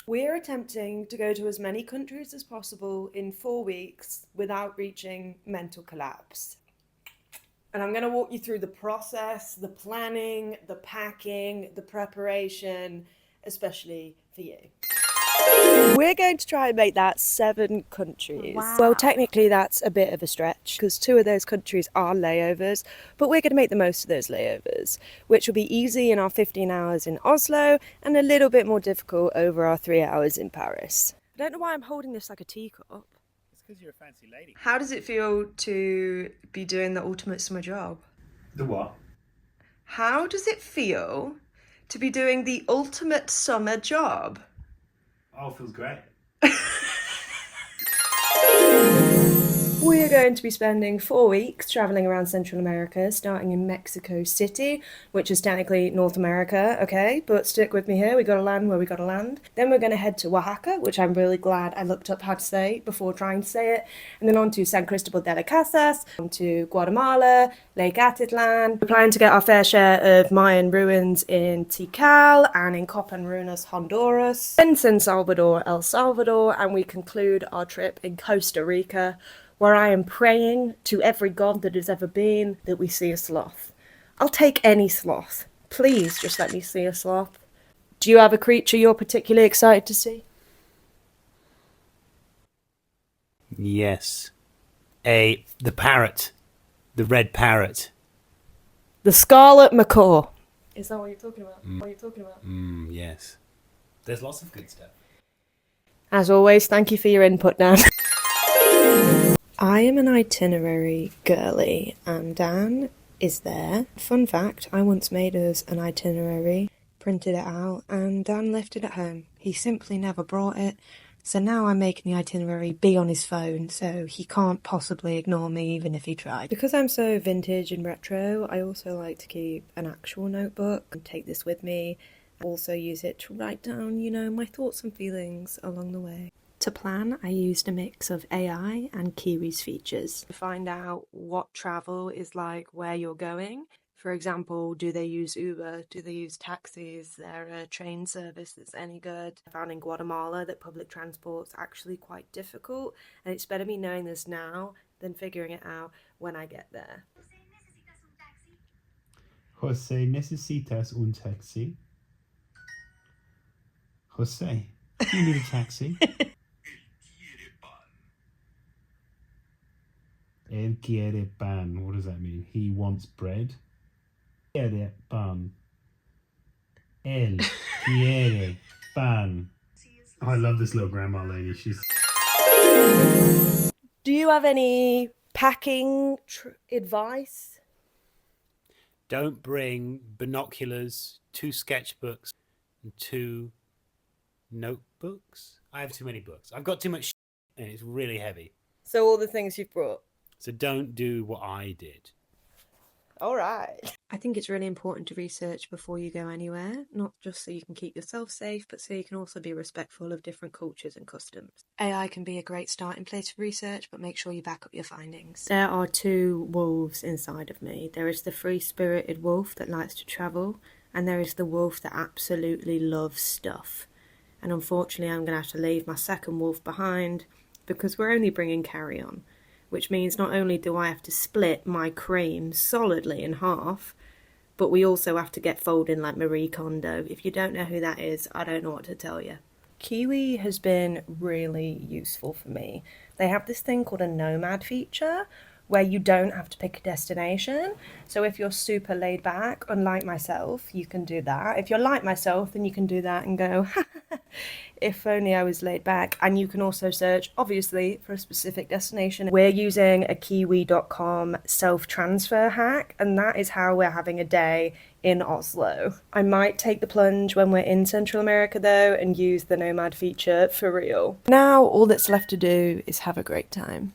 We're attempting to go to as many countries as possible in 4 weeks without reaching mental collapse. And I'm going to walk you through the process, the planning, the packing, the preparation, especially for you. We're going to try and make that 7 countries. Wow. Well, technically that's a bit of a stretch because 2 of those countries are layovers, but we're going to make the most of those layovers, which will be easy in our 15 hours in Oslo and a little bit more difficult over our 3 hours in Paris. I don't know why I'm holding this like a teacup. It's because you're a fancy lady. How does it feel to be doing the ultimate summer job? The what? How does it feel to be doing the ultimate summer job? Oh, feels great. We are going to be spending 4 weeks traveling around Central America, starting in Mexico City, which is technically North America, okay? But stick with me here, we gotta land where we gotta land. Then we're gonna head to Oaxaca, which I'm really glad I looked up how to say before trying to say it. And then on to San Cristobal de las Casas, on to Guatemala, Lake Atitlan. We're planning to get our fair share of Mayan ruins in Tikal and in Copan Ruinas, Honduras. Then San Salvador, El Salvador, and we conclude our trip in Costa Rica, where I am praying to every god that has ever been that we see a sloth. I'll take any sloth. Please just let me see a sloth. Do you have a creature you're particularly excited to see? Yes. The parrot. The red parrot. The scarlet macaw. Is that what you're talking about? Yes. There's lots of good stuff. As always, thank you for your input, Dan. I am an itinerary girly, and Dan is there. Fun fact, I once made us an itinerary, printed it out, and Dan left it at home. He simply never brought it, so now I'm making the itinerary be on his phone, so he can't possibly ignore me even if he tried. Because I'm so vintage and retro, I also like to keep an actual notebook and take this with me. Also use it to write down, my thoughts and feelings along the way. To plan, I used a mix of AI and Kiwi's features to find out what travel is like where you're going. For example, do they use Uber? Do they use taxis? Is there a train service that's any good? I found in Guatemala that public transport's actually quite difficult, and it's better me knowing this now than figuring it out when I get there. Jose, necesitas un taxi? Jose, do you need a taxi? Él quiere pan. What does that mean? He wants bread. Quiere pan. Él quiere pan. Oh, I love this little grandma lady. She's. Do you have any packing advice? Don't bring binoculars, 2 sketchbooks, and 2 notebooks. I have too many books. I've got too much and it's really heavy. So all the things you've brought. So don't do what I did. All right. I think it's really important to research before you go anywhere, not just so you can keep yourself safe, but so you can also be respectful of different cultures and customs. AI can be a great starting place for research, but make sure you back up your findings. There are 2 wolves inside of me. There is the free-spirited wolf that likes to travel, and there is the wolf that absolutely loves stuff. And unfortunately, I'm going to have to leave my second wolf behind because we're only bringing carry-on. Which means not only do I have to split my cream solidly in half, but we also have to get folding like Marie Kondo. If you don't know who that is, I don't know what to tell you. Kiwi has been really useful for me. They have this thing called a Nomad Feature, where you don't have to pick a destination. So if you're super laid back, unlike myself, you can do that. If you're like myself, then you can do that and go, if only I was laid back. And you can also search, obviously, for a specific destination. We're using a Kiwi.com self-transfer hack, and that is how we're having a day in Oslo. I might take the plunge when we're in Central America, though, and use the Nomad Feature for real. Now, all that's left to do is have a great time.